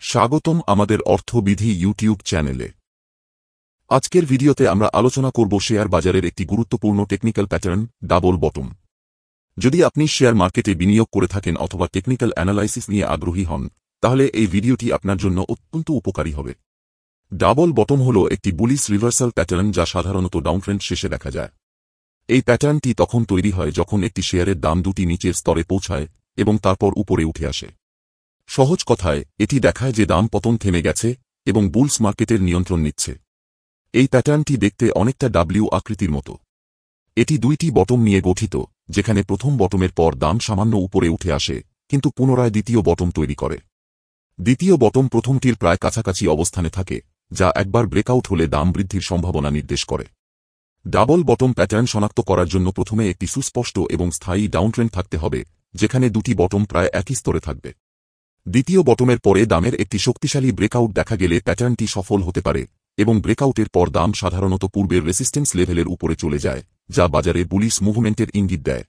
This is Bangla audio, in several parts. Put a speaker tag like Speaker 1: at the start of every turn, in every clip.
Speaker 1: স্বাগতম আমাদের অর্থবিধি ইউটিউব চ্যানেলে। আজকের ভিডিওতে আমরা আলোচনা করব শেয়ার বাজারের একটি গুরুত্বপূর্ণ টেকনিক্যাল প্যাটার্ন, ডাবল বটম। যদি আপনি শেয়ার মার্কেটে বিনিয়োগ করে থাকেন অথবা টেকনিক্যাল অ্যানালাইসিস নিয়ে আগ্রহী হন, তাহলে এই ভিডিওটি আপনার জন্য অত্যন্ত উপকারী হবে। ডাবল বটম হল একটি বুলিশ রিভার্সাল প্যাটার্ন যা সাধারণত ডাউনট্রেন্ড শেষে দেখা যায়। এই প্যাটার্নটি তখন তৈরি হয় যখন একটি শেয়ারের দাম দুটি নিচের স্তরে পৌঁছায় এবং তারপর উপরে উঠে আসে। সহজ কথায় এটি দেখায় যে দাম পতন থেমে গেছে এবং বুলস মার্কেটের নিয়ন্ত্রণ নিচ্ছে। এই প্যাটার্নটি দেখতে অনেকটা ডাব্লিউ আকৃতির মতো। এটি দুইটি বটম নিয়ে গঠিত, যেখানে প্রথম বটমের পর দাম সামান্য উপরে উঠে আসে কিন্তু পুনরায় দ্বিতীয় বটম তৈরি করে। দ্বিতীয় বটম প্রথমটির প্রায় কাছাকাছি অবস্থানে থাকে, যা একবার ব্রেকআউট হলে দাম বৃদ্ধির সম্ভাবনা নির্দেশ করে। ডাবল বটম প্যাটার্ন শনাক্ত করার জন্য প্রথমে একটি সুস্পষ্ট এবং স্থায়ী ডাউনট্রেন্ড থাকতে হবে, যেখানে দুটি বটম প্রায় একই স্তরে থাকবে। দ্বিতীয় বটমের পরে দামের একটি শক্তিশালী ব্রেকআউট দেখা গেলে প্যাটার্নটি সফল হতে পারে এবং ব্রেকআউটের পর দাম সাধারণত পূর্বের রেসিস্টেন্স লেভেলের উপরে চলে যায়, যা বাজারে বুলিশ মুভমেন্টের ইঙ্গিত দেয়।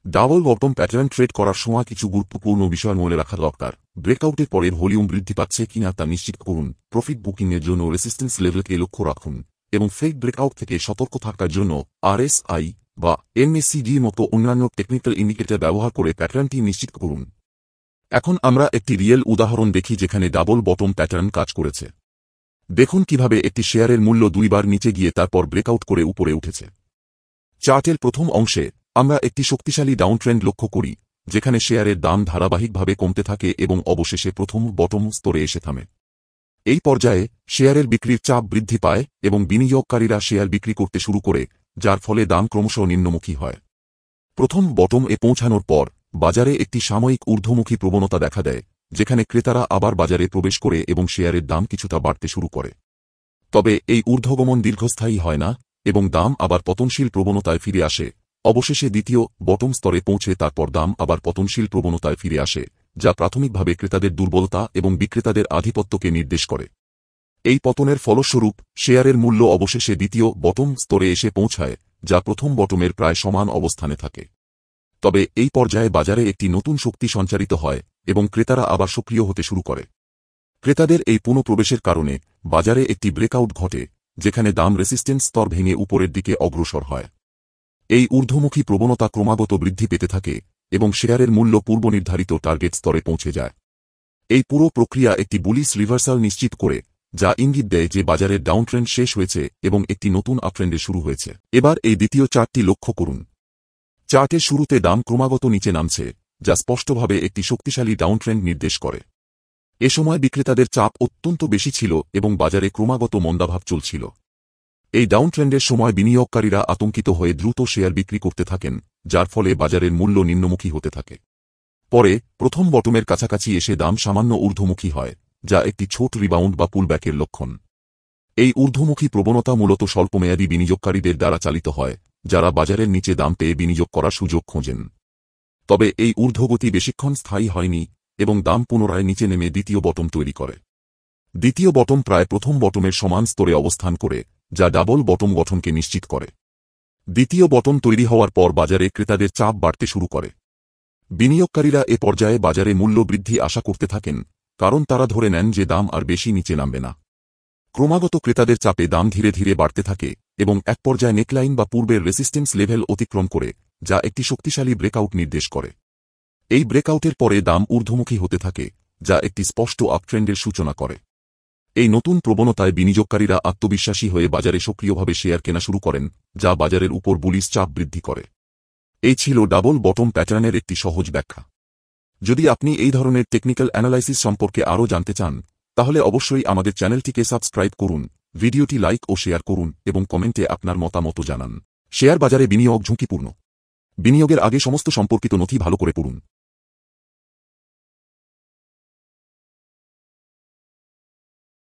Speaker 1: ডাবল বটম প্যাটার্ন ট্রেড করার সময় কিছু গুরুত্বপূর্ণ বিষয় মনে রাখা দরকার। ব্রেকআউটের পরের ভলিউম বৃদ্ধি পাচ্ছে কিনা তা নিশ্চিত করুন, প্রফিট বুকিংয়ের জন্য রেসিস্টেন্স লেভেলকে লক্ষ্য রাখুন এবং ফেক ব্রেকআউট থেকে সতর্ক থাকার জন্য আরএসআই বা এমএসিডির মতো অন্যান্য টেকনিক্যাল ইন্ডিকেটর ব্যবহার করে প্যাটার্নটি নিশ্চিত করুন। এখন আমরা একটি রিয়েল উদাহরণ দেখি যেখানে ডাবল বটম প্যাটার্ন কাজ করেছে। দেখুন কিভাবে একটি শেয়ারের মূল্য দুইবার নিচে গিয়ে তারপর ব্রেকআউট করে উপরে উঠেছে। চার্টের প্রথম অংশে আমরা একটি শক্তিশালী ডাউনট্রেন্ড লক্ষ্য করি, যেখানে শেয়ারের দাম ধারাবাহিকভাবে কমতে থাকে এবং অবশেষে প্রথম বটম স্তরে এসে থামে। এই পর্যায়ে শেয়ারের বিক্রির চাপ বৃদ্ধি পায় এবং বিনিয়োগকারীরা শেয়ার বিক্রি করতে শুরু করে, যার ফলে দাম ক্রমশ নিম্নমুখী হয়। প্রথম বটম এ পৌঁছানোর পর বাজারে একটি সাময়িক ঊর্ধ্বমুখী প্রবণতা দেখা দেয়, যেখানে ক্রেতারা আবার বাজারে প্রবেশ করে এবং শেয়ারের দাম কিছুটা বাড়তে শুরু করে। তবে এই ঊর্ধ্বগমন দীর্ঘস্থায়ী হয় না এবং দাম আবার পতনশীল প্রবণতায় ফিরে আসে। অবশেষে দ্বিতীয় বটম স্তরে পৌঁছে তারপর দাম আবার পতনশীল প্রবণতায় ফিরে আসে, যা প্রাথমিকভাবে ক্রেতাদের দুর্বলতা এবং বিক্রেতাদের আধিপত্যকে নির্দেশ করে। এই পতনের ফলস্বরূপ শেয়ারের মূল্য অবশেষে দ্বিতীয় বটম স্তরে এসে পৌঁছায়, যা প্রথম বটমের প্রায় সমান অবস্থানে থাকে। তবে এই পর্যায়ে বাজারে একটি নতুন শক্তি সঞ্চারিত হয় এবং ক্রেতারা আবার সক্রিয় হতে শুরু করে। ক্রেতাদের এই পুনঃপ্রবেশের কারণে বাজারে একটি ব্রেকআউট ঘটে, যেখানে দাম রেসিস্টেন্স স্তর ভেঙে উপরের দিকে অগ্রসর হয়। এই ঊর্ধ্বমুখী প্রবণতা ক্রমাগত বৃদ্ধি পেতে থাকে এবং শেয়ারের মূল্য পূর্বনির্ধারিত টার্গেট স্তরে পৌঁছে যায়। এই পুরো প্রক্রিয়া একটি বুলিশ রিভার্সাল নিশ্চিত করে, যা ইঙ্গিত দেয় যে বাজারের ডাউনট্রেন্ড শেষ হয়েছে এবং একটি নতুন আপট্রেন্ডে শুরু হয়েছে। এবার এই দ্বিতীয় চার্টটি লক্ষ্য করুন। চার্টের শুরুতে দাম ক্রমাগত নিচে নামছে, যা স্পষ্টভাবে একটি শক্তিশালী ডাউনট্রেন্ড নির্দেশ করে। এ সময় বিক্রেতাদের চাপ অত্যন্ত বেশি ছিল এবং বাজারে ক্রমাগত মন্দাভাব চলছিল। এই ডাউনট্রেন্ডের সময় বিনিয়োগকারীরা আতঙ্কিত হয়ে দ্রুত শেয়ার বিক্রি করতে থাকেন, যার ফলে বাজারের মূল্য নিম্নমুখী হতে থাকে। পরে প্রথম বটমের কাছাকাছি এসে দাম সামান্য ঊর্ধ্বমুখী হয়, যা একটি ছোট রিবাউন্ড বা পুলব্যাকের লক্ষণ। এই ঊর্ধ্বমুখী প্রবণতা মূলত স্বল্পমেয়াদী বিনিয়োগকারীদের দ্বারা চালিত হয়, যারা বাজারের নিচে দাম পেয়ে বিনিয়োগ করার সুযোগ খোঁজেন। তবে এই ঊর্ধ্বগতি বেশিক্ষণ স্থায়ী হয়নি এবং দাম পুনরায় নিচে নেমে দ্বিতীয় বটম তৈরি করে। দ্বিতীয় বটম প্রায় প্রথম বটমের সমান স্তরে অবস্থান করে, যা ডাবল বটম গঠনকে নিশ্চিত করে। দ্বিতীয় বটম তৈরি হওয়ার পর বাজারে ক্রেতাদের চাপ বাড়তে শুরু করে। বিনিয়োগকারীরা এ পর্যায়ে বাজারে মূল্য বৃদ্ধি আশা করতে থাকেন, কারণ তারা ধরে নেন যে দাম আর বেশি নিচে নামবে না। ক্রমাগত ক্রেতাদের চাপে দাম ধীরে ধীরে বাড়তে থাকে এবং এক পর্যায়ে নেকলাইন বা পূর্বের রেসিস্টেন্স লেভেল অতিক্রম করে, যা একটি শক্তিশালী ব্রেকআউট নির্দেশ করে। এই ব্রেকআউটের পরে দাম ঊর্ধ্বমুখী হতে থাকে, যা একটি স্পষ্ট আপট্রেন্ডের সূচনা করে। এই নতুন প্রবণতায় বিনিয়োগকারীরা আত্মবিশ্বাসী হয়ে বাজারে সক্রিয়ভাবে শেয়ার কেনা শুরু করেন, যা বাজারের উপর বুলিশ চাপ বৃদ্ধি করে। এই ছিল ডাবল বটম প্যাটার্নের একটি সহজ ব্যাখ্যা। যদি আপনি এই ধরনের টেকনিক্যাল অ্যানালাইসিস সম্পর্কে আরও জানতে চান, তাহলে অবশ্যই আমাদের চ্যানেলটিকে সাবস্ক্রাইব করুন, ভিডিওটি লাইক ও শেয়ার করুন এবং কমেন্টে আপনার মতামত জানান। শেয়ার বাজারে বিনিয়োগ ঝুঁকিপূর্ণ। বিনিয়োগের আগে সমস্ত সম্পর্কিত নথি ভালো করে পড়ুন।